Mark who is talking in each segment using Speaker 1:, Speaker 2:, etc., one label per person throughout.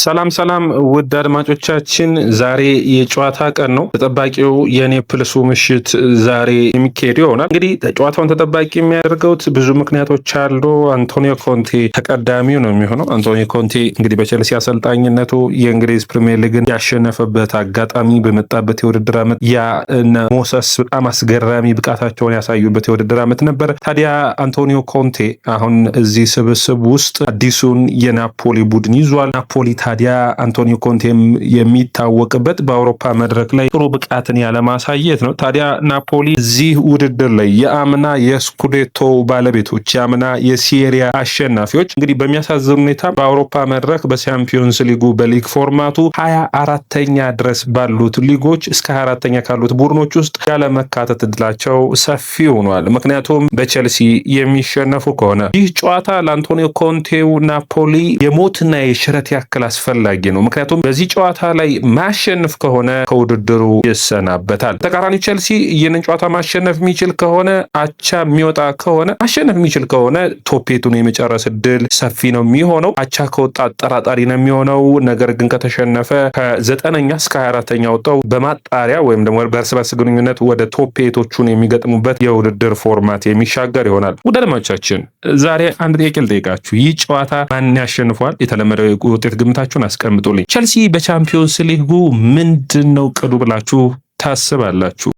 Speaker 1: ሰላም ውድ አድማጮቻችን፣ ዛሬ የጨዋታ ቀን ነው። ተጠባቂው የኔፕልሱ ምሽት ዛሬ የሚካሄድ ይሆናል። እንግዲህ ጨዋታውን ተጠባቂ የሚያደርገውት ብዙ ምክንያቶች አሉ። አንቶኒዮ ኮንቴ ተቀዳሚው ነው የሚሆነው። አንቶኒዮ ኮንቴ እንግዲህ በቼልሲ አሰልጣኝነቱ የእንግሊዝ ፕሪሚየር ሊግን ያሸነፈበት አጋጣሚ በመጣበት የውድድር ዓመት ያ እነ ሞሰስ በጣም አስገራሚ ብቃታቸውን ያሳዩበት የውድድር ዓመት ነበር። ታዲያ አንቶኒዮ ኮንቴ አሁን እዚህ ስብስብ ውስጥ አዲሱን የናፖሊ ቡድን ይዟል። ናፖሊ ታዲያ አንቶኒዮ ኮንቴም የሚታወቅበት በአውሮፓ መድረክ ላይ ጥሩ ብቃትን ያለማሳየት ነው። ታዲያ ናፖሊ እዚህ ውድድር ላይ የአምና የስኩዴቶ ባለቤቶች የአምና የሲሪያ አሸናፊዎች እንግዲህ በሚያሳዝን ሁኔታ በአውሮፓ መድረክ በቻምፒዮንስ ሊጉ በሊግ ፎርማቱ 24ተኛ ድረስ ባሉት ሊጎች እስከ 24ተኛ ካሉት ቡድኖች ውስጥ ያለመካተት እድላቸው ሰፊ ሆኗል። ምክንያቱም በቼልሲ የሚሸነፉ ከሆነ ይህ ጨዋታ ለአንቶኒዮ ኮንቴው ናፖሊ የሞትና የሽረት ያክል አስፈላጊ ነው። ምክንያቱም በዚህ ጨዋታ ላይ ማሸነፍ ከሆነ ከውድድሩ ይሰናበታል። ተቃራኒ ቼልሲ ይህንን ጨዋታ ማሸነፍ የሚችል ከሆነ አቻ የሚወጣ ከሆነ ማሸነፍ የሚችል ከሆነ ቶፔቱን የመጨረስ እድል ሰፊ ነው የሚሆነው። አቻ ከወጣ አጠራጣሪ ነው የሚሆነው። ነገር ግን ከተሸነፈ ከ9ኛ እስከ 24ተኛ ወጣው በማጣሪያ ወይም ደግሞ በእርስ በርስ ግንኙነት ወደ ቶፔቶቹን የሚገጥሙበት የውድድር ፎርማት የሚሻገር ይሆናል። ውድ አድማጮቻችን ዛሬ አንድ ጥያቄ ልጠይቃችሁ። ይህ ጨዋታ ማን ያሸንፏል? የተለመደው ውጤት ግምታችሁን አስቀምጡልኝ። ቼልሲ በቻምፒዮንስ ሊጉ ምንድን ነው ቅዱ ብላችሁ ታስባላችሁ?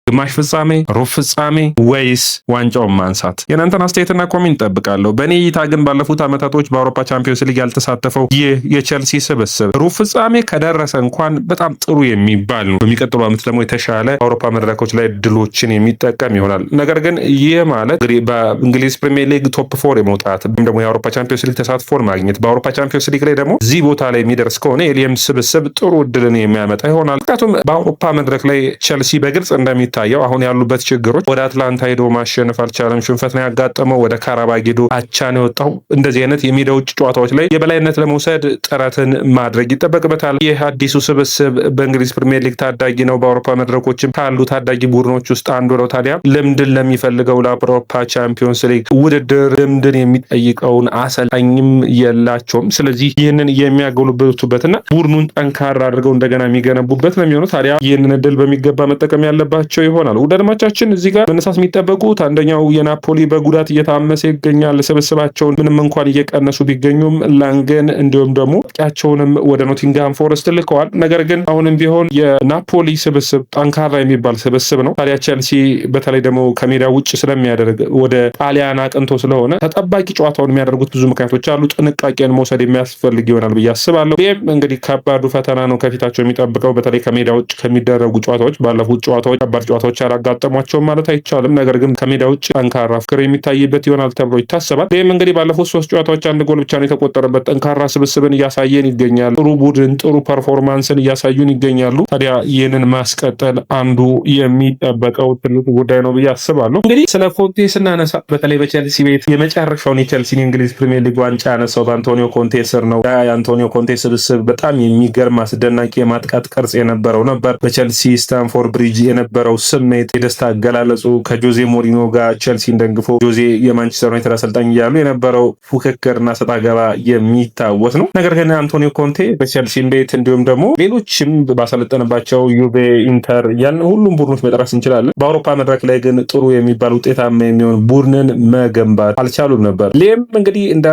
Speaker 1: ግማሽ ፍጻሜ፣ ሩብ ፍጻሜ ወይስ ዋንጫውን ማንሳት? የእናንተን አስተያየትና ኮሜንት ጠብቃለሁ። በእኔ እይታ ግን ባለፉት ዓመታቶች በአውሮፓ ቻምፒዮንስ ሊግ ያልተሳተፈው ይህ የቼልሲ ስብስብ ሩብ ፍጻሜ ከደረሰ እንኳን በጣም ጥሩ የሚባል ነው። በሚቀጥሉ ዓመት ደግሞ የተሻለ አውሮፓ መድረኮች ላይ ድሎችን የሚጠቀም ይሆናል። ነገር ግን ይህ ማለት እንግዲህ በእንግሊዝ ፕሪሚየር ሊግ ቶፕ 4 የመውጣት ወይም ደግሞ የአውሮፓ ቻምፒዮንስ ሊግ ተሳትፎን ማግኘት በአውሮፓ ቻምፒዮንስ ሊግ ላይ ደግሞ እዚህ ቦታ ላይ የሚደርስ ከሆነ የሊየም ስብስብ ጥሩ እድልን የሚያመጣ ይሆናል። ምክንያቱም በአውሮፓ መድረክ ላይ ቼልሲ በግልጽ ታየው አሁን ያሉበት ችግሮች ወደ አትላንታ ሄዶ ማሸነፍ አልቻለም። ሽንፈት ነው ያጋጠመው። ወደ ካራባግ ሄዶ አቻ ነው የወጣው። እንደዚህ አይነት የሜዳ ውጭ ጨዋታዎች ላይ የበላይነት ለመውሰድ ጥረትን ማድረግ ይጠበቅበታል። ይህ አዲሱ ስብስብ በእንግሊዝ ፕሪሚየር ሊግ ታዳጊ ነው። በአውሮፓ መድረኮችም ካሉ ታዳጊ ቡድኖች ውስጥ አንዱ ነው። ታዲያ ልምድን ለሚፈልገው ለአውሮፓ ቻምፒዮንስ ሊግ ውድድር ልምድን የሚጠይቀውን አሰልጣኝም የላቸውም። ስለዚህ ይህንን የሚያጎለብቱበትና ቡድኑን ጠንካራ አድርገው እንደገና የሚገነቡበት ነው የሚሆነው። ታዲያ ይህንን እድል በሚገባ መጠቀም ያለባቸው ይሆናል። ውድ አድማጮቻችን እዚህ ጋር መነሳት የሚጠበቁት አንደኛው የናፖሊ በጉዳት እየታመሰ ይገኛል። ስብስባቸውን ምንም እንኳን እየቀነሱ ቢገኙም ላንገን እንዲሁም ደግሞ አጥቂያቸውንም ወደ ኖቲንግሃም ፎረስት ልከዋል። ነገር ግን አሁንም ቢሆን የናፖሊ ስብስብ ጠንካራ የሚባል ስብስብ ነው። ታዲያ ቼልሲ በተለይ ደግሞ ከሜዳ ውጭ ስለሚያደርግ ወደ ጣሊያን አቅንቶ ስለሆነ ተጠባቂ ጨዋታውን የሚያደርጉት ብዙ ምክንያቶች አሉ። ጥንቃቄን መውሰድ የሚያስፈልግ ይሆናል ብዬ አስባለሁ። ይህም እንግዲህ ከባዱ ፈተና ነው ከፊታቸው የሚጠብቀው። በተለይ ከሜዳ ውጭ ከሚደረጉ ጨዋታዎች ባለፉት ጨዋታዎች ከባድ ጨዋታዎች አላጋጠሟቸውም ማለት አይቻልም። ነገር ግን ከሜዳ ውጭ ጠንካራ ፍክር የሚታይበት ይሆናል ተብሎ ይታሰባል። ይህም እንግዲህ ባለፉት 3 ጨዋታዎች 1 ጎል ብቻ ነው የተቆጠረበት። ጠንካራ ስብስብን እያሳየን ይገኛል። ጥሩ ቡድን፣ ጥሩ ፐርፎርማንስን እያሳዩን ይገኛሉ። ታዲያ ይህንን ማስቀጠል አንዱ የሚጠበቀው ትልቅ ጉዳይ ነው ብዬ አስባለሁ። እንግዲህ ስለ ኮንቴ ስናነሳ በተለይ በቼልሲ ቤት የመጨረሻውን የቼልሲን የእንግሊዝ ፕሪሚየር ሊግ ዋንጫ ያነሳው በአንቶኒዮ ኮንቴ ስር ነው። የአንቶኒዮ ኮንቴ ስብስብ በጣም የሚገርም አስደናቂ የማጥቃት ቅርጽ የነበረው ነበር። በቼልሲ ስታንፎርድ ብሪጅ የነበረው ስሜት የደስታ አገላለጹ ከጆዜ ሞሪኖ ጋር ቼልሲን ደግፎ ጆዜ የማንቸስተር ዩናይትድ አሰልጣኝ እያሉ የነበረው ፉክክርና ሰጣ ገባ የሚታወስ ነው። ነገር ግን አንቶኒዮ ኮንቴ በቼልሲን ቤት እንዲሁም ደግሞ ሌሎችም ባሰለጠነባቸው ዩቬ፣ ኢንተር ያን ሁሉም ቡድኖች መጥራት እንችላለን። በአውሮፓ መድረክ ላይ ግን ጥሩ የሚባል ውጤታማ የሚሆን ቡድንን መገንባት አልቻሉም ነበር። ሌም እንግዲህ እንደ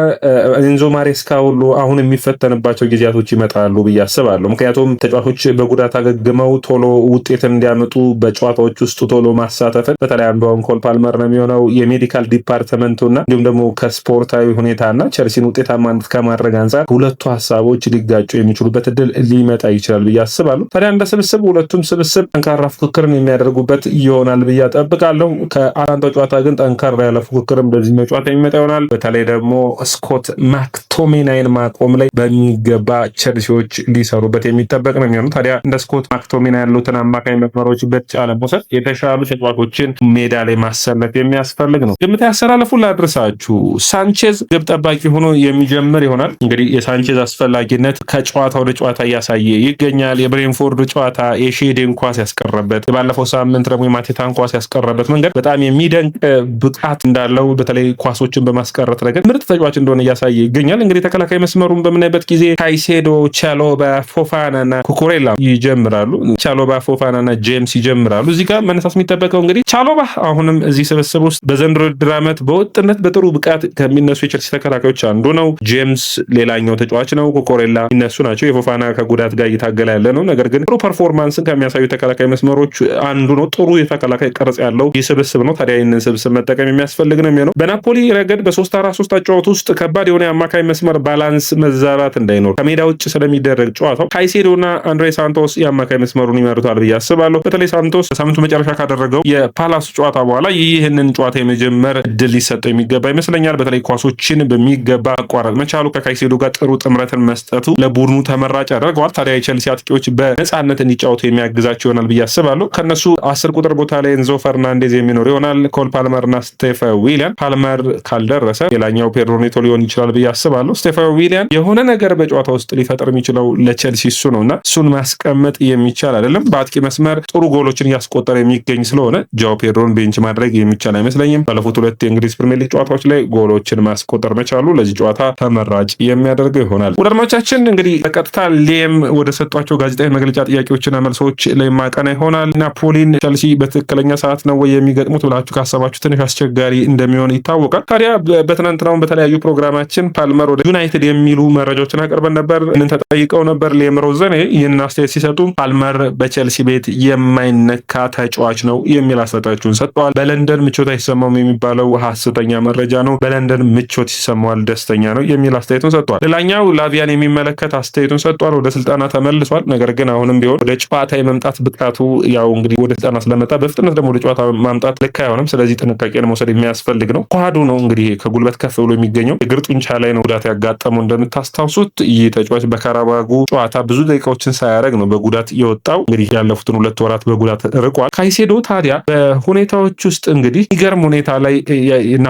Speaker 1: ኤንዞ ማሬስካ ሁሉ አሁን የሚፈተንባቸው ጊዜያቶች ይመጣሉ ብዬ አስባለሁ። ምክንያቱም ተጫዋቾች በጉዳት አገግመው ቶሎ ውጤትን እንዲያመጡ በጨዋታዎች ውስጥ ቶሎ ማሳተፍን በተለይ አንዱ ኮል ፓልመር ነው የሚሆነው። የሜዲካል ዲፓርትመንቱና እንዲሁም ደግሞ ከስፖርታዊ ሁኔታና ቼልሲን ውጤታማነት ከማድረግ አንጻር ሁለቱ ሀሳቦች ሊጋጩ የሚችሉበት እድል ሊመጣ ይችላል ብዬ አስባለሁ። ታዲያ እንደ ስብስብ ሁለቱም ስብስብ ጠንካራ ፉክክርን የሚያደርጉበት ይሆናል ብዬ እጠብቃለሁ። ከአራንቶ ጨዋታ ግን ጠንካራ ያለ ፉክክርም በዚህ ጨዋታ የሚመጣ ይሆናል። በተለይ ደግሞ ስኮት ማክቶሚናይን ማቆም ላይ በሚገባ ቼልሲዎች ሊሰሩበት የሚጠበቅ ነው የሚሆነው። ታዲያ እንደ ስኮት ማክቶሚና ያሉትን አማካኝ መስመሮች በተቻለ መውሰድ የተሻሉ ተጫዋቾችን ሜዳ ላይ ማሰለፍ የሚያስፈልግ ነው። ግምት ያሰላለፉ ላድርሳችሁ። ሳንቼዝ ግብ ጠባቂ ሆኖ የሚጀምር ይሆናል። እንግዲህ የሳንቼዝ አስፈላጊነት ከጨዋታ ወደ ጨዋታ እያሳየ ይገኛል። የብሬንፎርድ ጨዋታ የሼዴን ኳስ ያስቀረበት፣ የባለፈው ሳምንት ደግሞ የማቴታን ኳስ ያስቀረበት መንገድ በጣም የሚደንቅ ብቃት እንዳለው በተለይ ኳሶችን በማስቀረት ረገድ ምርጥ ተጫዋች እንደሆነ እያሳየ ይገኛል። እንግዲህ ተከላካይ መስመሩን በምናይበት ጊዜ ካይሴዶ፣ ቻሎባ፣ ፎፋናና ኩኩሬላ ይጀምራሉ። ቻሎባ፣ ፎፋናና ጄምስ ይጀምራሉ። እዚህ ጋር መነሳት የሚጠበቀው እንግዲህ ቻሎባ አሁንም እዚህ ስብስብ ውስጥ በዘንድሮ ውድድር ዓመት በወጥነት በጥሩ ብቃት ከሚነሱ የቸልሲ ተከላካዮች አንዱ ነው። ጄምስ ሌላኛው ተጫዋች ነው። ኩኩሬላ የሚነሱ ናቸው። የፎፋና ከጉዳት ጋር እየታገለ ያለ ነው። ነገር ግን ጥሩ ፐርፎርማንስን ከሚያሳዩ ተከላካይ መስመሮች አንዱ ነው። ጥሩ የተከላካይ ቅርጽ ያለው ይህ ስብስብ ነው። ታዲያ ይህንን ስብስብ መጠቀም የሚያስፈልግ ነው የሚሆነው። በናፖሊ ረገድ በ3-4-3 አጨዋወት ውስጥ ከባድ የሆነ የአማካይ መስመር ባላንስ መዛባት እንዳይኖር ከሜዳ ውጭ ስለሚደረግ ጨዋታው ካይሴዶና አንድሬ ሳንቶስ የአማካይ መስመሩን ይመሩታል ብዬ አስባለሁ። በተለይ ሳንቶስ በሳምንቱ መጨረሻ ካደረገው የፓላሱ ጨዋታ በኋላ ይህንን ጨዋታ የመጀመር እድል ሊሰጠው የሚገባ ይመስለኛል። በተለይ ኳሶችን በሚገባ አቋረጥ መቻሉ ከካይሴዶ ጋር ጥሩ ጥምረትን መስጠቱ ለቡድኑ ተመራጭ ያደርገዋል። ታዲያ የቸልሲ አጥቂዎች በነጻነት እንዲጫወቱ የሚያግዛቸው ይሆናል ብዬ አስባለሁ። ከነሱ 10 ቁጥር ቦታ ላይ ኤንዞ ፈርናንዴዝ የሚኖር ይሆናል። ኮል ፓልመርና ስቴፋ ዊሊያን። ፓልመር ካልደረሰ ሌላኛው ፔድሮ ኔቶ ሊሆን ይችላል ብዬ አስባለሁ። ስቴፋ ዊሊያን የሆነ ነገር በጨዋታ ውስጥ ሊፈጥር የሚችለው ለቸልሲ እሱ ነውና እሱን ማስቀመጥ የሚቻል አይደለም። በአጥቂ መስመር ጥሩ ጎሎችን እያስቆጠረ የሚገኝ ስለሆነ ጃኦ ፔድሮን ቤንች ማድረግ የሚቻል አይመስለኝም። ባለፉት 2 የእንግሊዝ ፕሪሚየር ሊግ ጨዋታዎች ላይ ጎሎችን ማስቆጠር መቻሉ ለዚህ ጨዋታ ተመራጭ የሚያደርገው ይሆናል። ወደ አድማጮቻችን እንግዲህ በቀጥታ ሌም ወደ ሰጧቸው ጋዜጣዊ መግለጫ ጥያቄዎችና መልሶች ላይ ማቀና ይሆናል። ናፖሊን ቸልሲ በትክክለኛ ሰዓት ነው ወይ የሚገጥሙት ብላችሁ ካሰባችሁ ትንሽ አስቸጋሪ እንደሚሆን ይታወቃል። ታዲያ በትናንትናውን በተለያዩ ፕሮግራማችን ፓልመር ወደ ዩናይትድ የሚሉ መረጃዎችን አቀርበን ነበር። እንን ተጠይቀው ነበር ሌም ሮዘኔ ይህንን አስተያየት ሲሰጡ ፓልመር በቸልሲ ቤት የማይነካ ተጫዋች ነው የሚል አስተያየታቸውን ሰጥተዋል። በለንደን ምቾት አይሰማውም የሚባለው ሐሰተኛ መረጃ ነው። በለንደን ምቾት ይሰማዋል፣ ደስተኛ ነው የሚል አስተያየቱን ሰጥቷል። ሌላኛው ላቪያን የሚመለከት አስተያየቱን ሰጥቷል። ወደ ስልጠና ተመልሷል። ነገር ግን አሁንም ቢሆን ወደ ጨዋታ የመምጣት ብቃቱ ያው እንግዲህ ወደ ስልጠና ስለመጣ በፍጥነት ደግሞ ወደ ጨዋታ ማምጣት ልክ አይሆንም። ስለዚህ ጥንቃቄን መውሰድ የሚያስፈልግ ነው። ኳዱ ነው እንግዲህ ከጉልበት ከፍ ብሎ የሚገኘው እግር ጡንቻ ላይ ነው ጉዳት ያጋጠመው። እንደምታስታውሱት ይህ ተጫዋች በካራባጉ ጨዋታ ብዙ ደቂቃዎችን ሳያደርግ ነው በጉዳት የወጣው። እንግዲህ ያለፉትን 2 ወራት በጉዳት ርቋል። ካይሴዶ ታዲያ በሁኔታዎች ውስጥ እንግዲህ የሚገርም ሁኔታ ላይ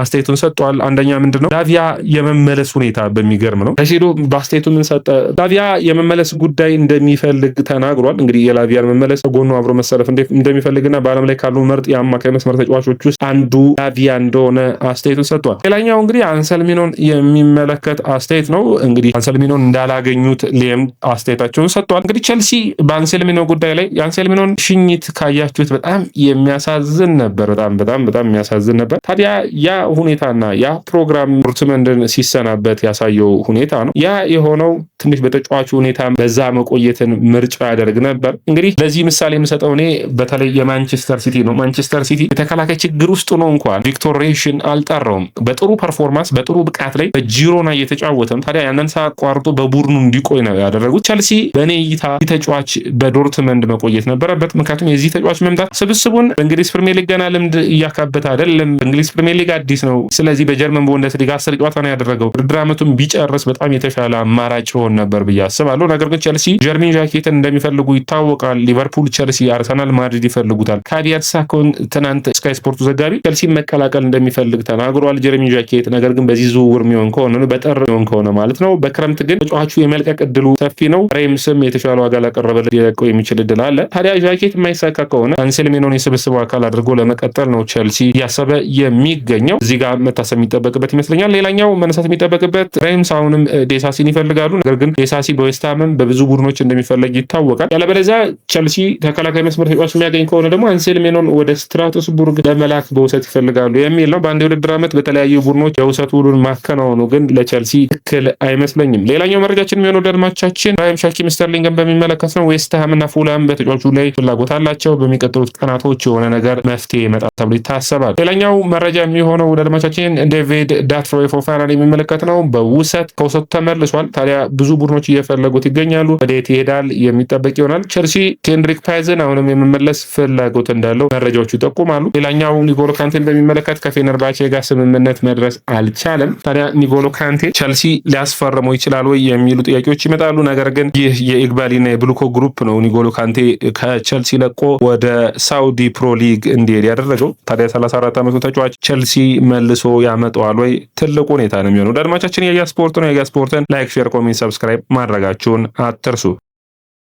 Speaker 1: አስተያየቱን ሰጥቷል። አንደኛ ምንድነው ላቪያ የመመለስ ሁኔታ በሚገርም ነው። ካይሴዶ በአስተያየቱ ምን ሰጠ? ላቪያ የመመለስ ጉዳይ እንደሚፈልግ ተናግሯል። እንግዲህ የላቪያን መመለስ ጎኑ አብሮ መሰለፍ እንደሚፈልግና በዓለም ላይ ካሉ ምርጥ የአማካይ መስመር ተጫዋቾች ውስጥ አንዱ ላቪያ እንደሆነ አስተያየቱን ሰጥቷል። ሌላኛው እንግዲህ አንሰልሚኖን የሚመለከት አስተያየት ነው። እንግዲህ አንሰልሚኖን እንዳላገኙት ሊም አስተያየታቸውን ሰጥቷል። እንግዲህ ቸልሲ በአንሰልሚኖ ጉዳይ ላይ የአንሰልሚኖን ሽኝት ካያችሁት በጣም የሚያሳዝን ነበር። በጣም የሚያሳዝን ነበር። ታዲያ ያ ሁኔታና ያ ፕሮግራም ዶርትመንድን ሲሰናበት ያሳየው ሁኔታ ነው። ያ የሆነው ትንሽ በተጫዋቹ ሁኔታ በዛ መቆየትን ምርጫ ያደርግ ነበር። እንግዲህ ለዚህ ምሳሌ የምሰጠው እኔ በተለይ የማንቸስተር ሲቲ ነው። ማንቸስተር ሲቲ የተከላካይ ችግር ውስጥ ነው እንኳን ቪክቶር ሬሽን አልጠራውም። በጥሩ ፐርፎርማንስ በጥሩ ብቃት ላይ በጂሮና እየተጫወተም ታዲያ ያንን ሳያቋርጡ በቡድኑ እንዲቆይ ነው ያደረጉት። ቸልሲ በእኔ እይታ ተጫዋች በዶርትመንድ መቆየት ነበረበት። ምክንያቱም የዚህ ተጫዋች መምጣት ስብስቡን በእንግሊዝ ፕሪሚየር ሊግ ገና ልምድ እያካበተ አይደለም። በእንግሊዝ ፕሪሚየር ሊግ አዲስ ነው። ስለዚህ በጀርመን ቡንደስሊጋ 10 ጨዋታ ነው ያደረገው። ውድድር ዓመቱን ቢጨርስ በጣም የተሻለ አማራጭ ሆን ነበር ብዬ አስባለሁ። ነገር ግን ቸልሲ ጀርሚን ዣኬትን እንደሚፈልጉ ይታወቃል። ሊቨርፑል፣ ቸልሲ፣ አርሰናል፣ ማድሪድ ይፈልጉታል። ካዲያት ሳኮን ትናንት ስካይ ስፖርቱ ዘጋቢ ቸልሲ መቀላቀል እንደሚፈልግ ተናግሯል። ጀርሚን ዣኬት ነገር ግን በዚህ ዝውውር የሚሆን ከሆነ በጥር የሚሆን ከሆነ ማለት ነው። በክረምት ግን ተጫዋቹ የመልቀቅ እድሉ ሰፊ ነው። ሬምስም የተሻለ ዋጋ ላቀረበለት ሊለቀው የሚችል እድል አለ። ታዲያ ዣኬት የማይሳካ ከሆነ አንሰልሚኖን የስብስቡ አካል አድርጎ ለመቀጠል ነው ቸልሲ እያሰበ የሚገኘው። እዚህ ጋር መታሰብ የሚጠበቅበት ይመስለኛል። ሌላኛው መነሳት የሚጠበቅበት ሬምስ አሁንም ዴሳሲን ይፈልጋሉ። ነገር ግን ዴሳሲ በዌስትሃምም በብዙ ቡድኖች እንደሚፈለግ ይታወቃል። ያለበለዚያ ቸልሲ ተከላካይ መስመር ተጫዋች የሚያገኝ ከሆነ ደግሞ አንሰልሚኖን ወደ ስትራስቡርግ ለመላክ በውሰት ይፈልጋሉ የሚል ነው። በአንድ የውድድር ዓመት በተለያዩ ቡድኖች የውሰት ውሉን ማከናወኑ ግን ለቸልሲ ትክክል አይመስለኝም። ሌላኛው መረጃችን የሚሆነው ደድማቻችን ራሂም ሻኪም ስተርሊንግን በሚመለከት ነው። ዌስትሃም እና ፉላም በተጫዋቹ ላይ ፍላጎት አላቸው። በሚቀጥሉት ቀናቶች የሆነ ነገር መፍትሄ ይመጣል ተብሎ ይታሰባል። ሌላኛው መረጃ የሚሆነው ደድማቻችን ዴቪድ ዳትሮይ ፎፋናን የሚመለከት ነው። በውሰት ከውሰቱ ተመልሷል። ታዲያ ብዙ ቡድኖች እየፈለጉት ይገኛሉ። ወዴት ይሄዳል የሚጠበቅ ይሆናል። ቸልሲ ኬንድሪክ ፓይዝን አሁንም የመመለስ ፍላጎት እንዳለው መረጃዎቹ ይጠቁማሉ። ሌላኛው ኒጎሎ ካንቴን በሚመለከት ከፌነርባቼ ጋር ስምምነት መድረስ አልቻለም። ታዲያ ኒጎሎ ካንቴ ቸልሲ ሊያስፈርመው ይችላል ወይ የሚሉ ጥያቄዎች ይመጣሉ። ነገር ግን ይህ የኢግባሊና የብሉኮ ግሩፕ ነው ኒጎሎ ካንቴ ከቸልሲ ለቆ ወደ ሳውዲ ፕሮ ሊግ እንዲሄድ ያደረገው። ታዲያ 34 ዓመቱ ተጫዋች ቸልሲ መልሶ ያመጣዋል ወይ? ትልቁ ሁኔታ ነው የሚሆነው። አድማቻችን የያ ስፖርት ነው። የያ ስፖርትን ላይክ፣ ሼር፣ ኮሜንት፣ ሰብስክራይብ ማድረጋችሁን አትርሱ።